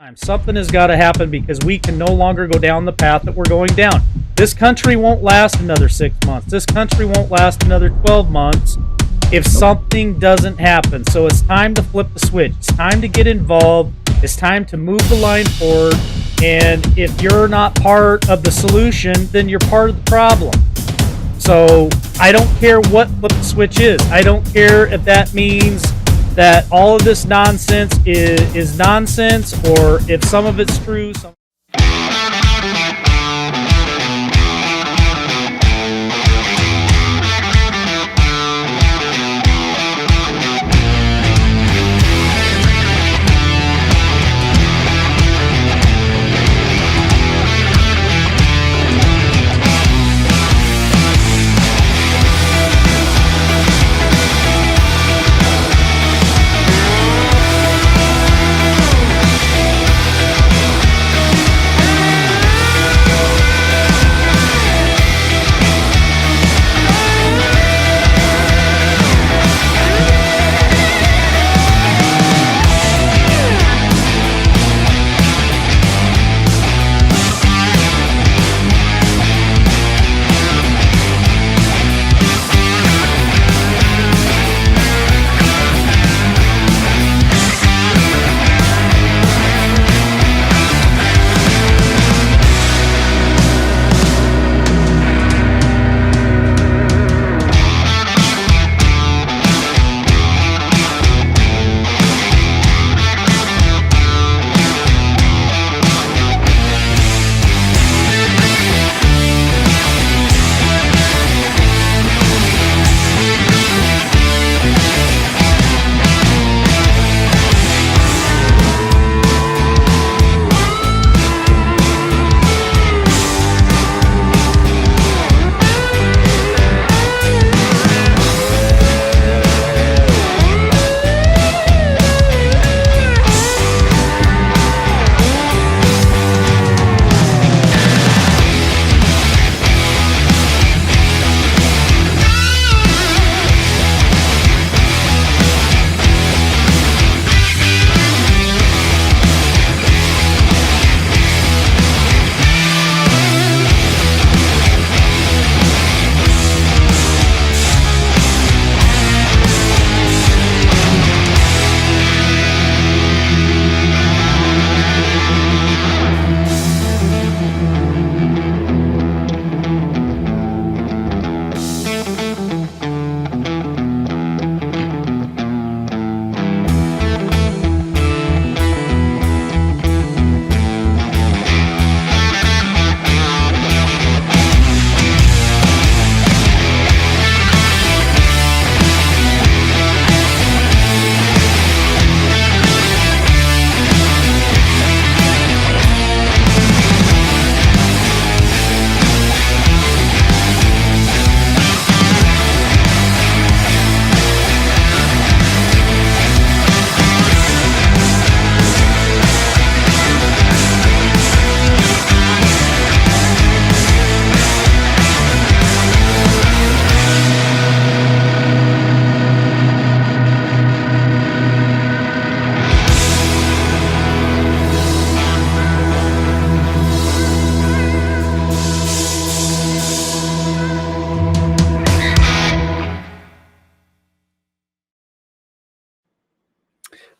time. Something has got to happen because we can no longer go down the path that we're going down. This country won't last another 6 months. This country won't last another 12 months if something doesn't happen. So it's time to flip the switch. It's time to get involved. It's time to move the line forward. And if you're not part of the solution, then you're part of the problem. So I don't care what flip the switch is. I don't care if that means that all of this nonsense is nonsense, or if some of it's true.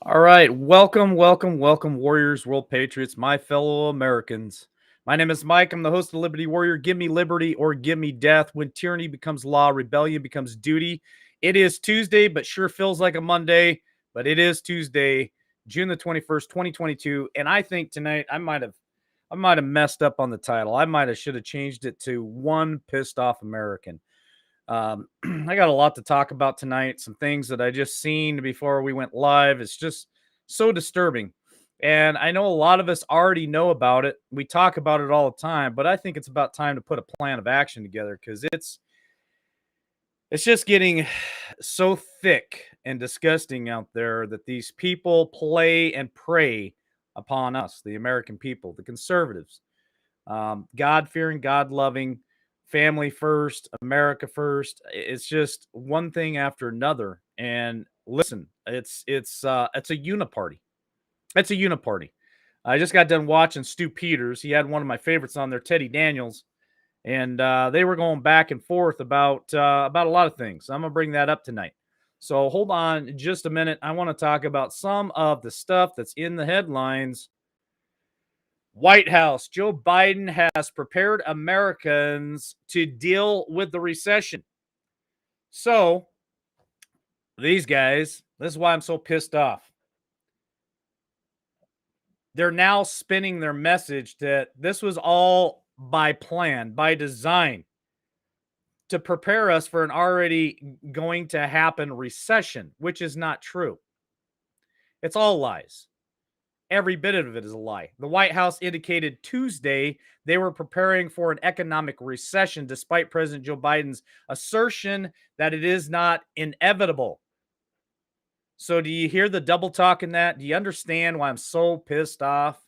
All right, welcome, Warriors, World Patriots, my fellow Americans. My name is Mike. I'm the host of Liberty Warrior. Give me liberty or give me death. When tyranny becomes law, rebellion becomes duty. It is Tuesday, but sure feels like a Monday. But it is Tuesday, June the 21st, 2022. And I think tonight I might have messed up on the title. I should have changed it to One Pissed Off American. I got a lot to talk about tonight. Some things that I just seen before we went live. It's just so disturbing. And I know a lot of us already know about it. We talk about it all the time, but I think it's about time to put a plan of action together because it's just getting so thick and disgusting out there that these people play and prey upon us, the American people, the conservatives, God-fearing, God-loving, family first, America first. It's just one thing after another. And listen, it's a uniparty. It's a uniparty. I just got done watching Stu Peters. He had one of my favorites on there, Teddy Daniels, and they were going back and forth about a lot of things. I'm gonna bring that up tonight. So hold on just a minute. I want to talk about some of the stuff that's in the headlines. White House, Joe Biden has prepared Americans to deal with the recession. So these guys, this is why I'm so pissed off. They're now spinning their message that this was all by plan, by design, to prepare us for an already going to happen recession, which is not true. It's all lies. Every bit of it is a lie. The White House indicated Tuesday they were preparing for an economic recession, despite President Joe Biden's assertion that it is not inevitable. So, do you hear the double talk in that? Do you understand why I'm so pissed off?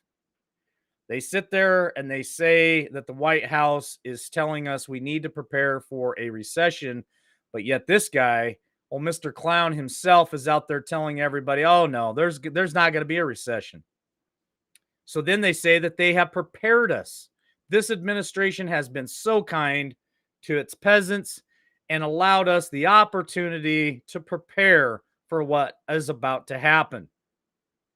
They sit there and they say that the White House is telling us we need to prepare for a recession, but yet this guy, well, Mr. Clown himself, is out there telling everybody, "Oh no, there's not going to be a recession." So then they say that they have prepared us. This administration has been so kind to its peasants and allowed us the opportunity to prepare for what is about to happen.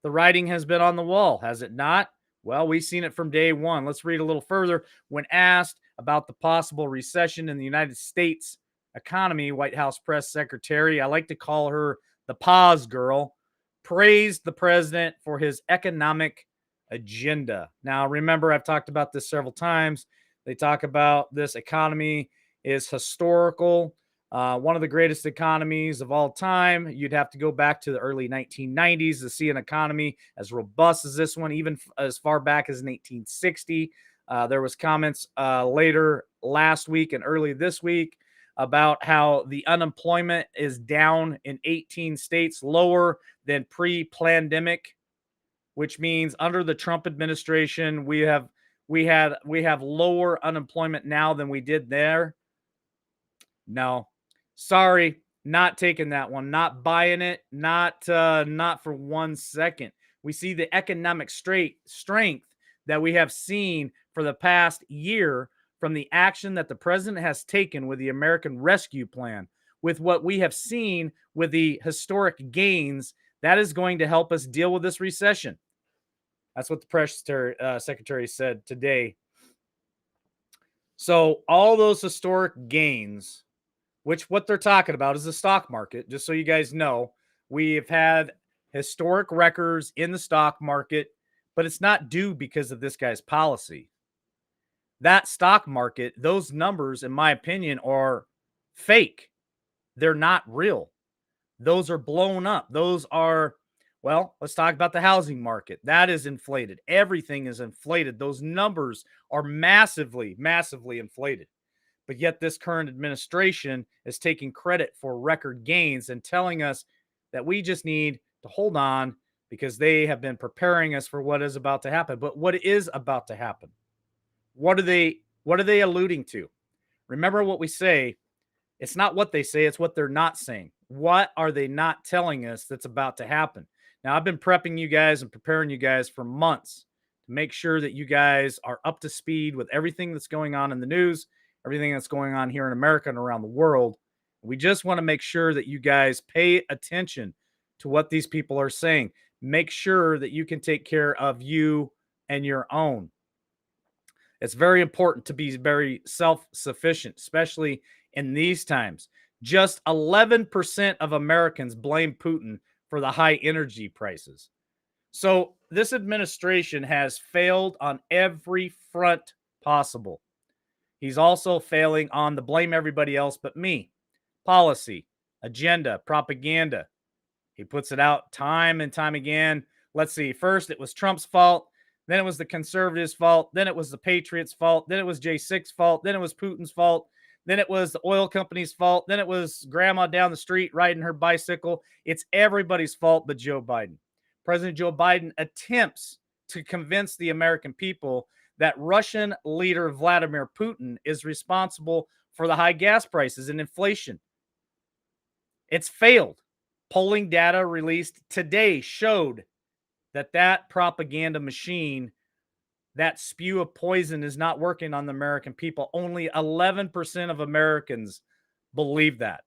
The writing has been on the wall, has it not? Well, we've seen it from day one. Let's read a little further. When asked about the possible recession in the United States economy, White House press secretary, I like to call her the pause girl, praised the president for his economic agenda. Now, remember, I've talked about this several times. They talk about this economy is historical, one of the greatest economies of all time. You'd have to go back to the early 1990s to see an economy as robust as this one, even as far back as 1960. There was comments later last week and early this week about how the unemployment is down in 18 states, lower than pre-pandemic, which means under the Trump administration, we have lower unemployment now than we did there. No, sorry, not taking that one, not buying it, not for 1 second. We see the economic strength that we have seen for the past year from the action that the president has taken with the American Rescue Plan, with what we have seen with the historic gains that is going to help us deal with this recession. That's what the press secretary said today. So all those historic gains, which what they're talking about is the stock market, just so you guys know, we've had historic records in the stock market, but it's not due because of this guy's policy. That stock market, those numbers, in my opinion, are fake. They're not real. Those are blown up. Those are, well, let's talk about the housing market. That is inflated. Everything is inflated. Those numbers are massively, massively inflated. But yet this current administration is taking credit for record gains and telling us that we just need to hold on because they have been preparing us for what is about to happen. But what is about to happen? What are they alluding to? Remember what we say, it's not what they say, it's what they're not saying. What are they not telling us that's about to happen? Now, I've been prepping you guys and preparing you guys for months to make sure that you guys are up to speed with everything that's going on in the news, everything that's going on here in America and around the world. We just want to make sure that you guys pay attention to what these people are saying. Make sure that you can take care of you and your own. It's very important to be very self-sufficient, especially in these times. Just 11% of Americans blame Putin for the high energy prices. So this administration has failed on every front possible. He's also failing on the blame everybody else but me. Policy, agenda, propaganda. He puts it out time and time again. Let's see. First, it was Trump's fault. Then it was the conservatives' fault. Then it was the Patriots' fault. Then it was J6's fault. Then it was Putin's fault. Then it was the oil company's fault. Then it was grandma down the street riding her bicycle. It's everybody's fault but Joe Biden. President Joe Biden attempts to convince the American people that Russian leader Vladimir Putin is responsible for the high gas prices and inflation. It's failed. Polling data released today showed that propaganda machine, that spew of poison is not working on the American people. Only 11% of Americans believe that.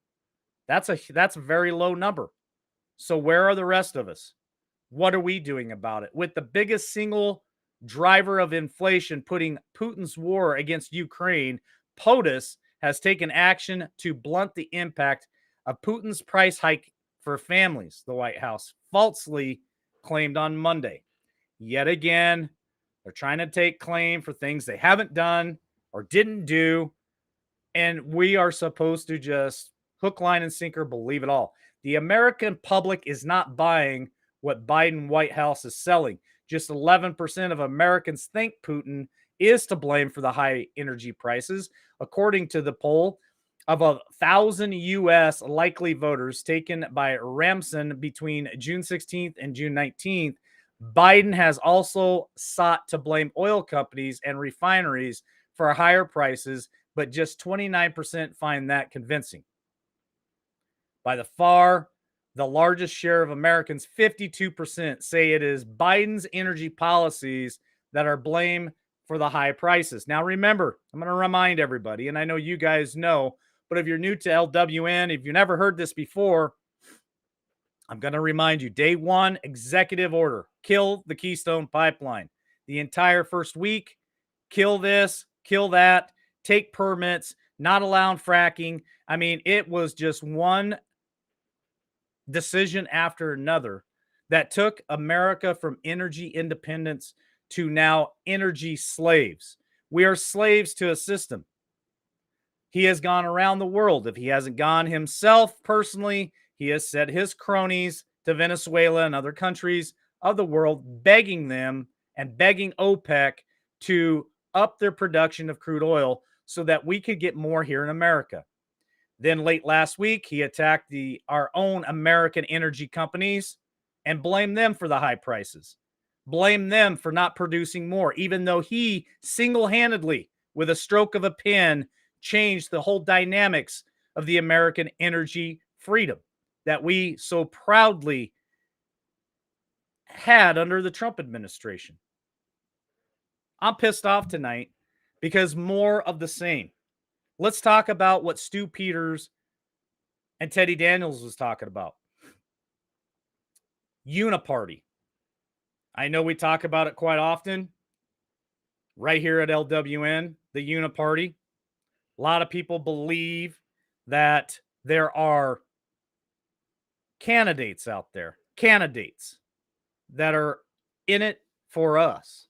That's a very low number. So where are the rest of us? What are we doing about it? With the biggest single driver of inflation putting Putin's war against Ukraine, POTUS has taken action to blunt the impact of Putin's price hike for families, the White House falsely claimed on Monday. Yet again, they're trying to take claim for things they haven't done or didn't do. And we are supposed to just hook, line, and sinker believe it all. The American public is not buying what Biden White House is selling. Just 11% of Americans think Putin is to blame for the high energy prices. According to the poll of 1,000 U.S. likely voters taken by Ramson between June 16th and June 19th, Biden has also sought to blame oil companies and refineries for higher prices, but just 29% find that convincing. By the far, the largest share of Americans, 52%, say it is Biden's energy policies that are blamed for the high prices. Now, remember, I'm going to remind everybody, and I know you guys know, but if you're new to LWN, if you've never heard this before, I'm going to remind you, day one, executive order, kill the Keystone Pipeline. The entire first week, kill this, kill that, take permits, not allowing fracking. I mean, it was just one decision after another that took America from energy independence to now energy slaves. We are slaves to a system. He has gone around the world. If he hasn't gone himself personally, he has sent his cronies to Venezuela and other countries of the world, begging them and begging OPEC to up their production of crude oil so that we could get more here in America. Then late last week, he attacked our own American energy companies and blamed them for the high prices. Blamed them for not producing more, even though he single-handedly, with a stroke of a pen, changed the whole dynamics of the American energy freedom that we so proudly had under the Trump administration. I'm pissed off tonight because more of the same. Let's talk about what Stu Peters and Teddy Daniels was talking about. Uniparty. I know we talk about it quite often right here at LWN, the Uniparty. A lot of people believe that there are candidates out there, that are in it for us.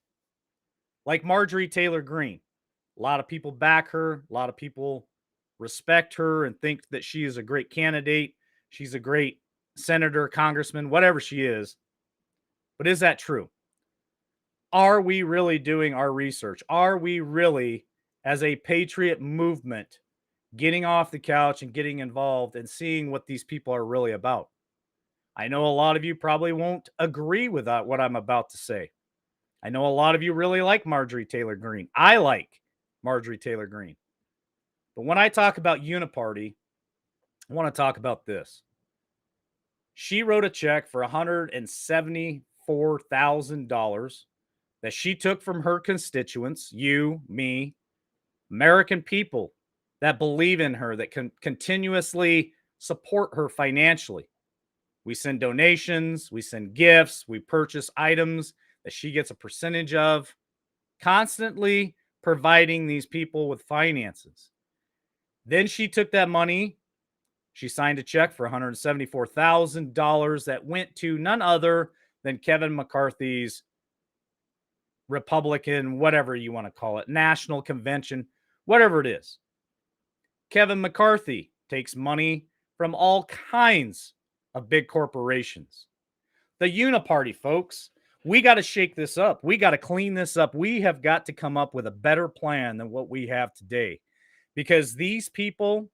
Like Marjorie Taylor Greene. A lot of people back her. A lot of people respect her and think that she is a great candidate. She's a great senator, congressman, whatever she is. But is that true? Are we really doing our research? Are we really, as a patriot movement, getting off the couch and getting involved and seeing what these people are really about? I know a lot of you probably won't agree with what I'm about to say. I know a lot of you really like Marjorie Taylor Greene. I like Marjorie Taylor Greene. But when I talk about Uniparty, I want to talk about this. She wrote a check for $174,000 that she took from her constituents, you, me, American people that believe in her, that can continuously support her financially. We send donations, we send gifts, we purchase items that she gets a percentage of, constantly providing these people with finances. Then she took that money, she signed a check for $174,000 that went to none other than Kevin McCarthy's Republican, whatever you want to call it, National Convention, whatever it is. Kevin McCarthy takes money from all kinds of big corporations. The Uniparty, folks, we got to shake this up. We got to clean this up. We have got to come up with a better plan than what we have today. Because these people,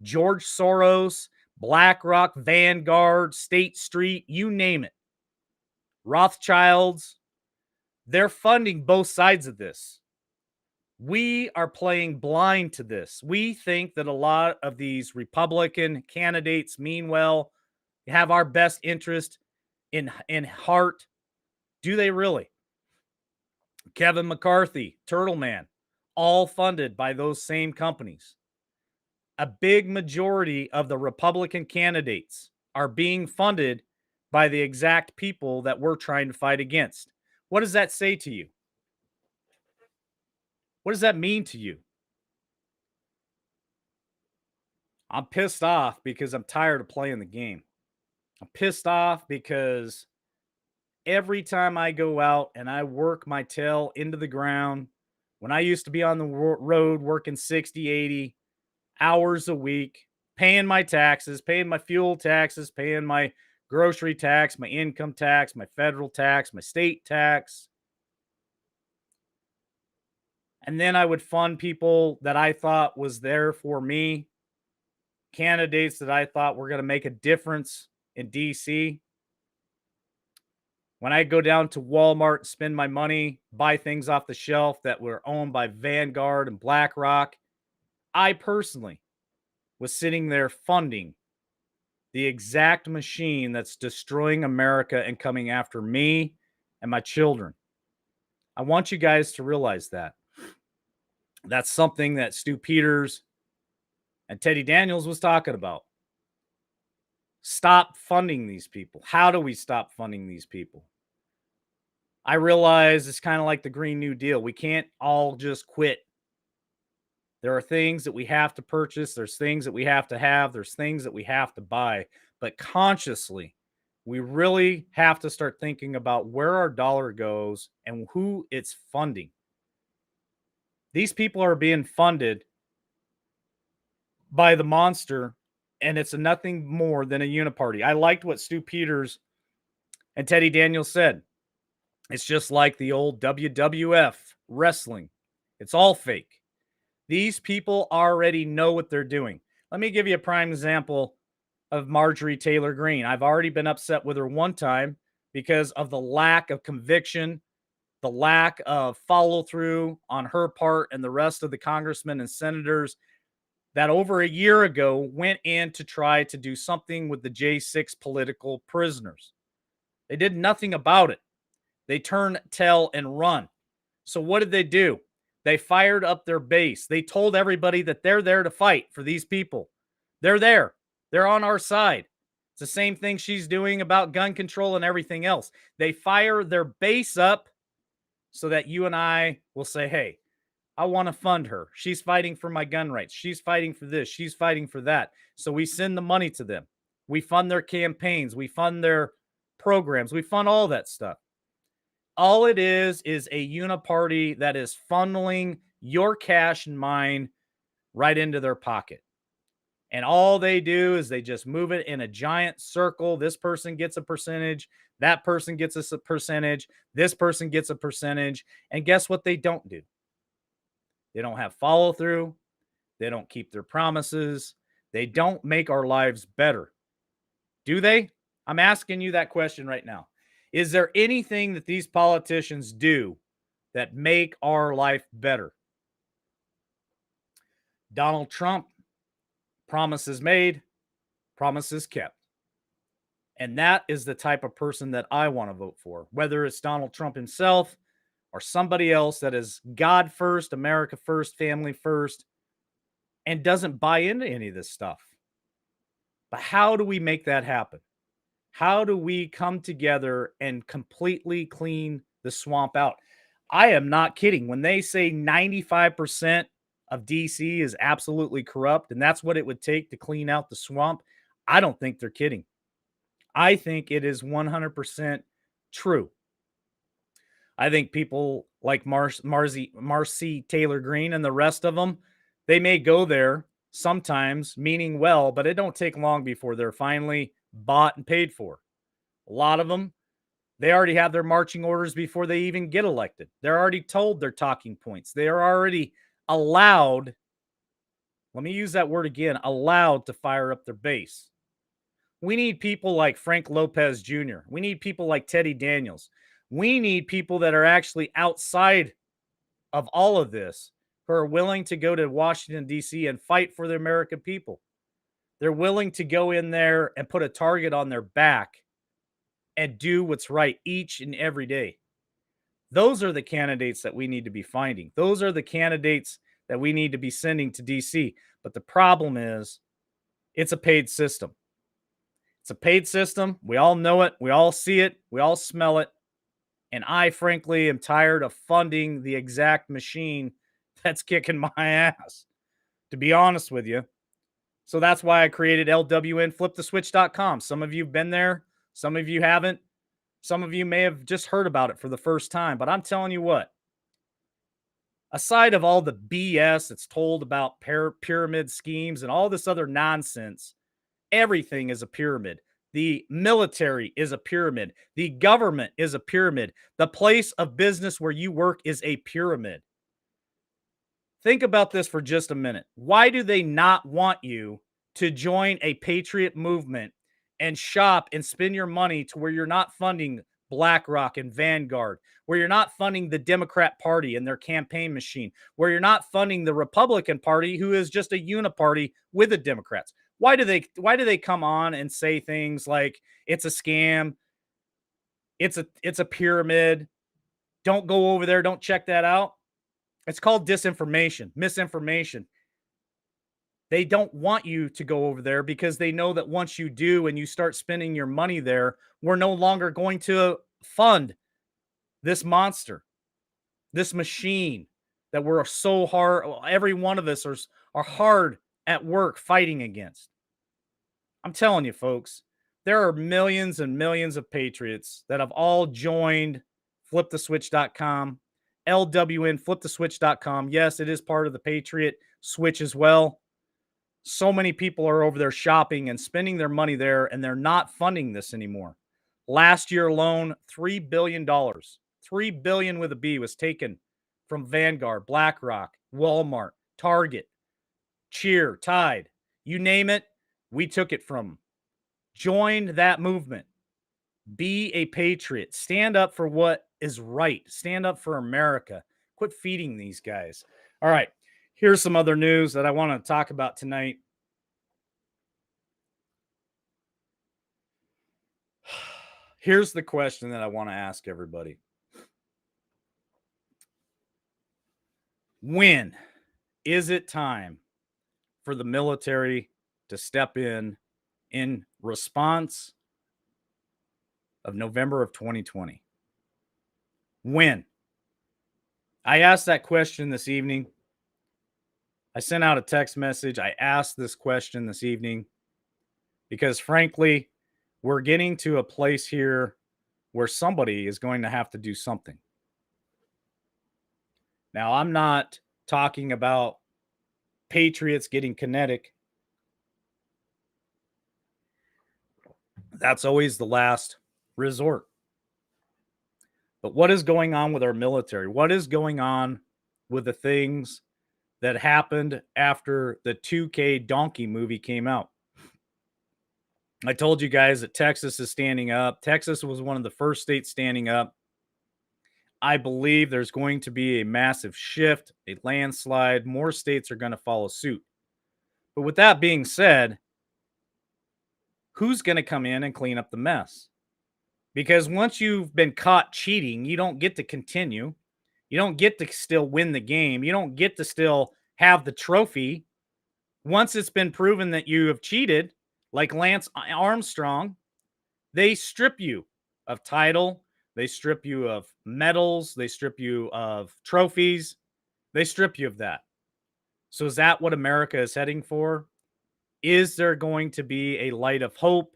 George Soros, BlackRock, Vanguard, State Street, you name it, Rothschilds, they're funding both sides of this. We are playing blind to this. We think that a lot of these Republican candidates mean well, have our best interest in heart, Do they really? Kevin McCarthy, Turtle Man, all funded by those same companies. A big majority of the Republican candidates are being funded by the exact people that we're trying to fight against. What does that say to you? What does that mean to you? I'm pissed off because I'm tired of playing the game. I'm pissed off because every time I go out and I work my tail into the ground, when I used to be on the road working 60, 80 hours a week, paying my taxes, paying my fuel taxes, paying my grocery tax, my income tax, my federal tax, my state tax. And then I would fund people that I thought was there for me, candidates that I thought were going to make a difference in DC. When I go down to Walmart, spend my money, buy things off the shelf that were owned by Vanguard and BlackRock, I personally was sitting there funding the exact machine that's destroying America and coming after me and my children. I want you guys to realize that. That's something that Stu Peters and Teddy Daniels was talking about. Stop funding these people. How do we stop funding these people? I realize it's kind of like the Green New Deal. We can't all just quit. There are things that we have to purchase. There's things that we have to have. There's things that we have to buy. But consciously, we really have to start thinking about where our dollar goes and who it's funding. These people are being funded by the monster, and it's nothing more than a uniparty. I liked what Stu Peters and Teddy Daniels said. It's just like the old WWF wrestling. It's all fake. These people already know what they're doing. Let me give you a prime example of Marjorie Taylor Greene. I've already been upset with her one time because of the lack of conviction, the lack of follow through on her part and the rest of the congressmen and senators that over a year ago went in to try to do something with the J6 political prisoners. They did nothing about it. They turn, tell, and run. So what did they do? They fired up their base. They told everybody that they're there to fight for these people. They're there. They're on our side. It's the same thing she's doing about gun control and everything else. They fire their base up so that you and I will say, hey, I want to fund her. She's fighting for my gun rights. She's fighting for this. She's fighting for that. So we send the money to them. We fund their campaigns. We fund their programs. We fund all that stuff. All it is a uniparty that is funneling your cash and mine right into their pocket. And all they do is they just move it in a giant circle. This person gets a percentage. That person gets a percentage. This person gets a percentage. And guess what they don't do? They don't have follow through. They don't keep their promises. They don't make our lives better. Do they? I'm asking you that question right now. Is there anything that these politicians do that make our life better? Donald Trump, promises made, promises kept. And that is the type of person that I want to vote for, whether it's Donald Trump himself or somebody else that is God first, America first, family first, and doesn't buy into any of this stuff. But how do we make that happen? How do we come together and completely clean the swamp out? I am not kidding. When they say 95% of DC is absolutely corrupt, and that's what it would take to clean out the swamp, I don't think they're kidding. I think it is 100% true. I think people like Marcy Taylor Greene and the rest of them, they may go there sometimes meaning well, but it don't take long before they're finally bought and paid for. A lot of them, they already have their marching orders before they even get elected. They're already told their talking points. They are already allowed, let me use that word again, allowed to fire up their base. We need people like Frank Lopez Jr. We need people like Teddy Daniels. We need people that are actually outside of all of this, who are willing to go to Washington, D.C. and fight for the American people. They're willing to go in there and put a target on their back and do what's right each and every day. Those are the candidates that we need to be finding. Those are the candidates that we need to be sending to DC. But the problem is, it's a paid system. It's a paid system. We all know it. We all see it. We all smell it. And I, frankly, am tired of funding the exact machine that's kicking my ass, to be honest with you. So that's why I created LWNFlipTheSwitch.com. Some of you have been there, some of you haven't. Some of you may have just heard about it for the first time, but I'm telling you what, aside of all the BS that's told about pyramid schemes and all this other nonsense, everything is a pyramid. The military is a pyramid. The government is a pyramid. The place of business where you work is a pyramid. Think about this for just a minute. Why do they not want you to join a patriot movement and shop and spend your money to where you're not funding BlackRock and Vanguard, where you're not funding the Democrat Party and their campaign machine, where you're not funding the Republican Party, who is just a uniparty with the Democrats? Why do they come on and say things like it's a scam, it's a pyramid, don't go over there, don't check that out? It's called disinformation, misinformation. They don't want you to go over there because they know that once you do and you start spending your money there, we're no longer going to fund this monster, this machine that we're so hard, every one of us are hard at work fighting against. I'm telling you, folks, there are millions and millions of patriots that have all joined fliptheswitch.com, LWNfliptheswitch.com. Yes, it is part of the Patriot Switch as well. So many people are over there shopping and spending their money there, and they're not funding this anymore. Last year alone, $3 billion, $3 billion with a B was taken from Vanguard, BlackRock, Walmart, Target, Cheer, Tide, you name it, we took it from them. Join that movement. Be a patriot. Stand up for what is right. Stand up for America. Quit feeding these guys. All right. Here's some other news that I want to talk about tonight. Here's the question that I want to ask everybody. When is it time for the military to step in response of November of 2020? When? I asked that question this evening. I sent out a text message. I asked this question this evening because, frankly, we're getting to a place here where somebody is going to have to do something. Now, I'm not talking about patriots getting kinetic. That's always the last resort. But what is going on with our military? What is going on with the things that happened after the 2K Donkey movie came out? I told you guys that Texas is standing up. Texas was one of the first states standing up. I believe there's going to be a massive shift, a landslide. More states are going to follow suit. But with that being said, who's going to come in and clean up the mess? Because once you've been caught cheating, you don't get to continue. You don't get to still win the game. You don't get to still have the trophy. Once it's been proven that you have cheated, like Lance Armstrong, they strip you of title. They strip you of medals. They strip you of trophies. They strip you of that. So is that what America is heading for? Is there going to be a light of hope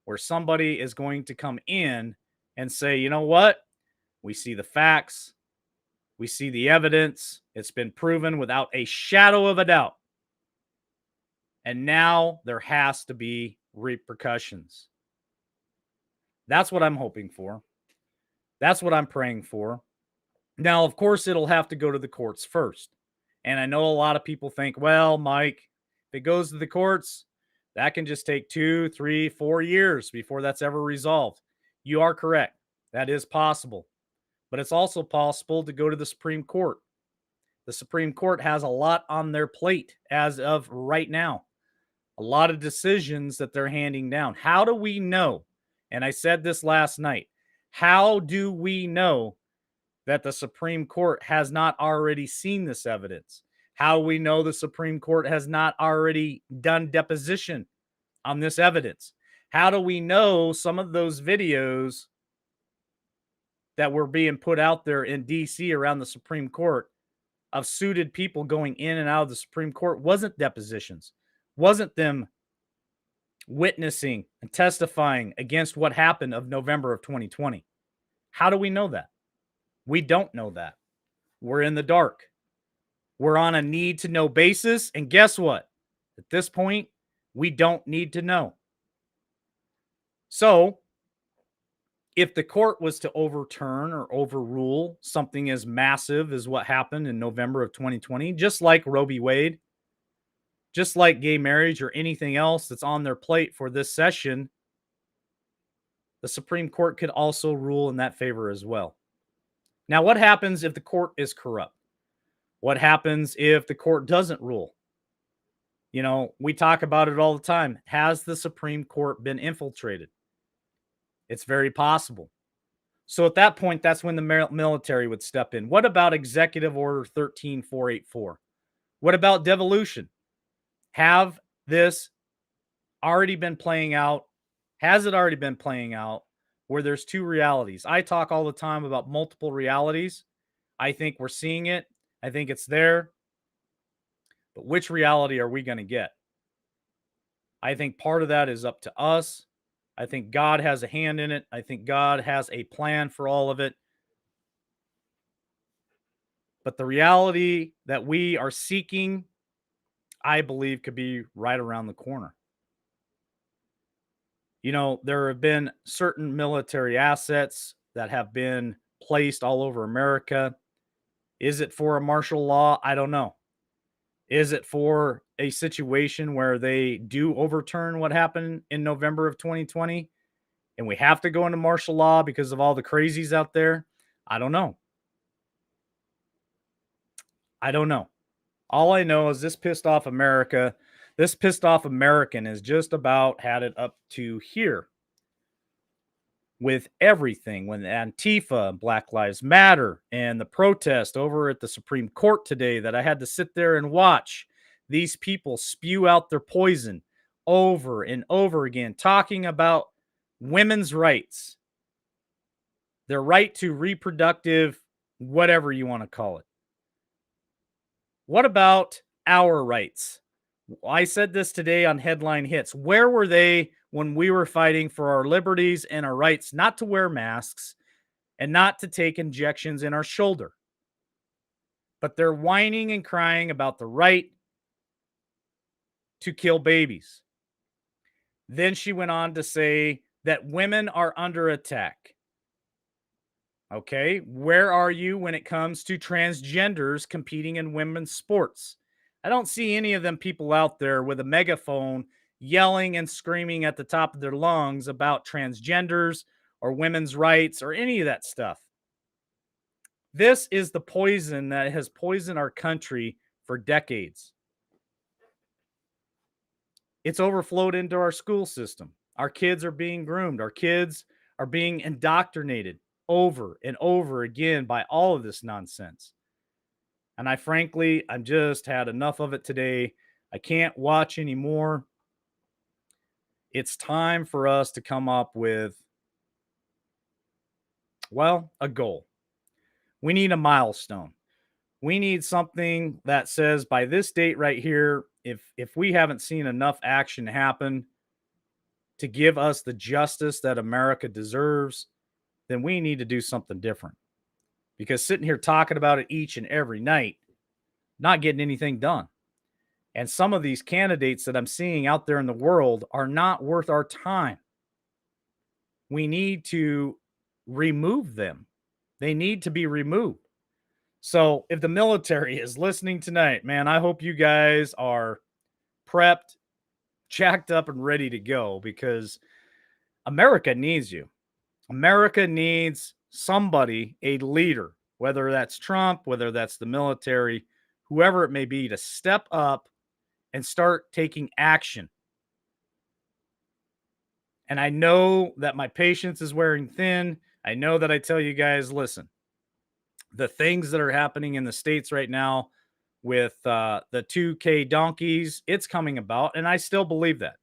where somebody is going to come in and say, you know what? We see the facts. We see the evidence. It's been proven without a shadow of a doubt. And now there has to be repercussions. That's what I'm hoping for. That's what I'm praying for. Now, of course, it'll have to go to the courts first. And I know a lot of people think, well, Mike, if it goes to the courts, that can just take 2, 3, 4 years before that's ever resolved. You are correct. That is possible. But it's also possible to go to the Supreme Court. The Supreme Court has a lot on their plate as of right now. A lot of decisions that they're handing down. How do we know? And I said this last night. How do we know that the Supreme Court has not already seen this evidence? How do we know the Supreme Court has not already done deposition on this evidence? How do we know some of those videos that were being put out there in DC around the Supreme Court of suited people going in and out of the Supreme Court wasn't depositions, wasn't them witnessing and testifying against what happened of November of 2020? How do we know that? We don't know that. We're in the dark. We're on a need to know basis. And guess what? At this point, we don't need to know. So, if the court was to overturn or overrule something as massive as what happened in November of 2020, just like Roe v. Wade, just like gay marriage or anything else that's on their plate for this session, the Supreme Court could also rule in that favor as well. Now, what happens if the court is corrupt? What happens if the court doesn't rule? You know, we talk about it all the time. Has the Supreme Court been infiltrated? It's very possible. So at that point, that's when the military would step in. What about Executive Order 13484? What about devolution? Have this already been playing out? Has it already been playing out where there's two realities? I talk all the time about multiple realities. I think we're seeing it. I think it's there. But which reality are we going to get? I think part of that is up to us. I think God has a hand in it. I think God has a plan for all of it. But the reality that we are seeking, I believe, could be right around the corner. You know, there have been certain military assets that have been placed all over America. Is it for a martial law? I don't know. Is it for a situation where they do overturn what happened in November of 2020 and we have to go into martial law because of all the crazies out there? I don't know. I don't know. All I know is this pissed off America. This pissed off American has just about had it up to here with everything. When Antifa, Black Lives Matter, and the protest over at the Supreme Court today that I had to sit there and watch these people spew out their poison over and over again, talking about women's rights, their right to reproductive, whatever you want to call it. What about our rights? I said this today on Headline Hits. Where were they when we were fighting for our liberties and our rights not to wear masks and not to take injections in our shoulder? But they're whining and crying about the right to kill babies. Then she went on to say that women are under attack. Okay, where are you when it comes to transgenders competing in women's sports? I don't see any of them people out there with a megaphone yelling and screaming at the top of their lungs about transgenders or women's rights or any of that stuff. This is the poison that has poisoned our country for decades. It's overflowed into our school system. Our kids are being groomed. Our kids are being indoctrinated over and over again by all of this nonsense. And I'm just had enough of it today. I can't watch anymore. It's time for us to come up with, well, a goal. We need a milestone. We need something that says by this date right here, if we haven't seen enough action happen to give us the justice that America deserves, then we need to do something different. Because sitting here talking about it each and every night, not getting anything done. And some of these candidates that I'm seeing out there in the world are not worth our time. We need to remove them. They need to be removed. So if the military is listening tonight, man, I hope you guys are prepped, jacked up, and ready to go, because America needs you. America needs somebody, a leader, whether that's Trump, whether that's the military, whoever it may be, to step up and start taking action And I know that my patience is wearing thin. I know that I tell you guys, listen, the things that are happening in the States right now with the 2K donkeys, it's coming about. And I still believe that.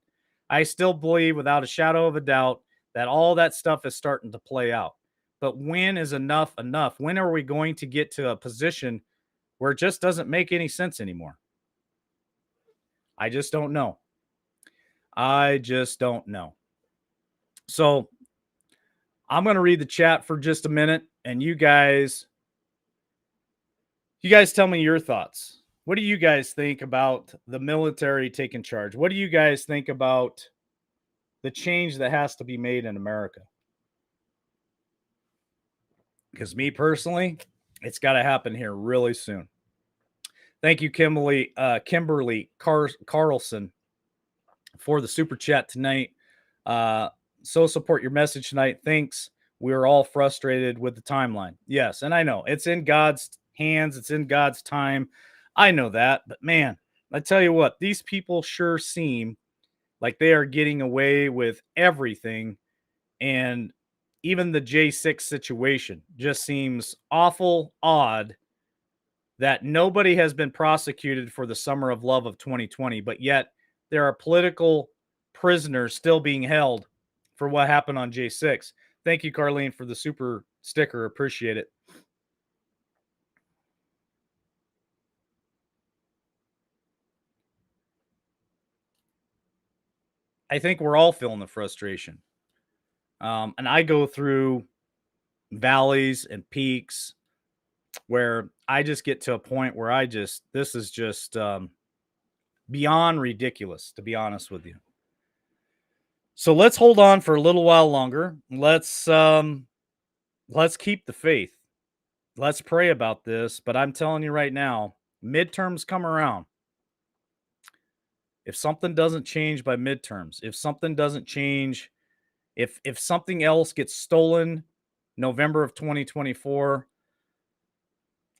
I still believe without a shadow of a doubt that all that stuff is starting to play out. But when is enough enough? When are we going to get to a position where it just doesn't make any sense anymore? I just don't know. I just don't know. So I'm going to read the chat for just a minute, and you guys tell me your thoughts. What do you guys think about the military taking charge? What do you guys think about the change that has to be made in America? Because me personally, it's got to happen here really soon. Thank you, Kimberly Carlson, for the super chat tonight. So support your message tonight. Thanks. We're all frustrated with the timeline. Yes, and I know it's in God's hands. It's in God's time. I know that. But man, I tell you what, these people sure seem like they are getting away with everything. And even the J6 situation just seems awful odd that nobody has been prosecuted for the summer of love of 2020, but yet there are political prisoners still being held for what happened on J6. Thank you, Carlene, for the super sticker. Appreciate it. I think we're all feeling the frustration. And I go through valleys and peaks where I just get to a point where this is just beyond ridiculous, to be honest with you. So let's hold on for a little while longer. Let's keep the faith. Let's pray about this. But I'm telling you right now, midterms come around. If something doesn't change by midterms, if something doesn't change, if something else gets stolen November of 2024,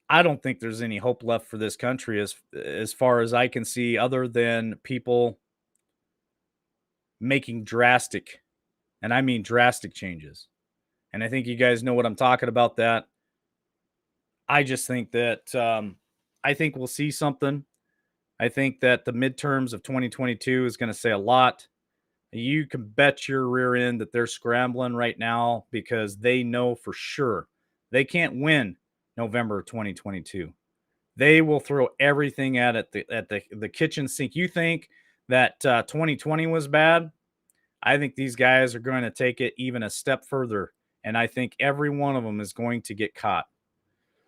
I don't think there's any hope left for this country as far as I can see, other than people making drastic, and I mean drastic changes. And I think you guys know what I'm talking about that. I just think that I think we'll see something. I think that the midterms of 2022 is going to say a lot. You can bet your rear end that they're scrambling right now because they know for sure they can't win November 2022. They will throw everything at it at the kitchen sink. You think that 2020 was bad? I think these guys are going to take it even a step further, and I think every one of them is going to get caught.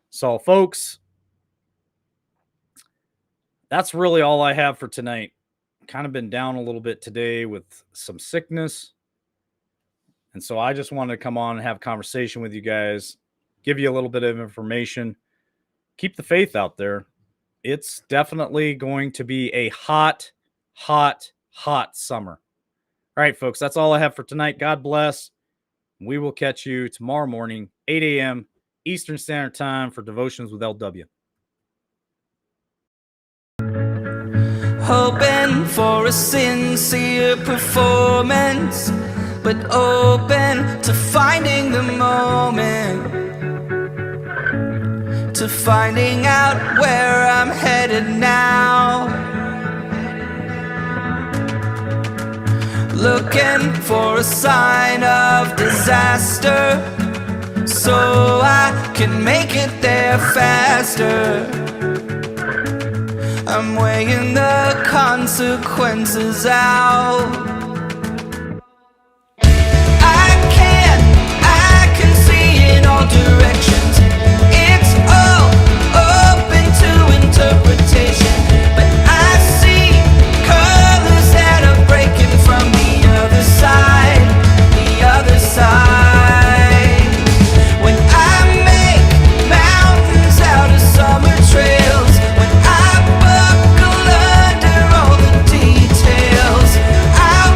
So, folks, that's really all I have for tonight. Kind of been down a little bit today with some sickness. And so I just wanted to come on and have a conversation with you guys, give you a little bit of information. Keep the faith out there. It's definitely going to be a hot, hot, hot summer. All right, folks, that's all I have for tonight. God bless. We will catch you tomorrow morning, 8 a.m. Eastern Standard Time for Devotions with LW. Hoping for a sincere performance, but open to finding the moment, to finding out where I'm headed now. Looking for a sign of disaster, so I can make it there faster. I'm weighing the consequences out. I can see in all directions. It's all open to interpretation, but I see colors that are breaking from the other side, the other side. When I make mountains out of summer trails, when I buckle under all the details, I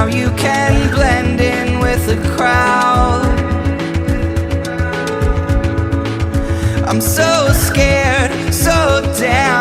how you can blend in with the crowd. I'm so scared, so down.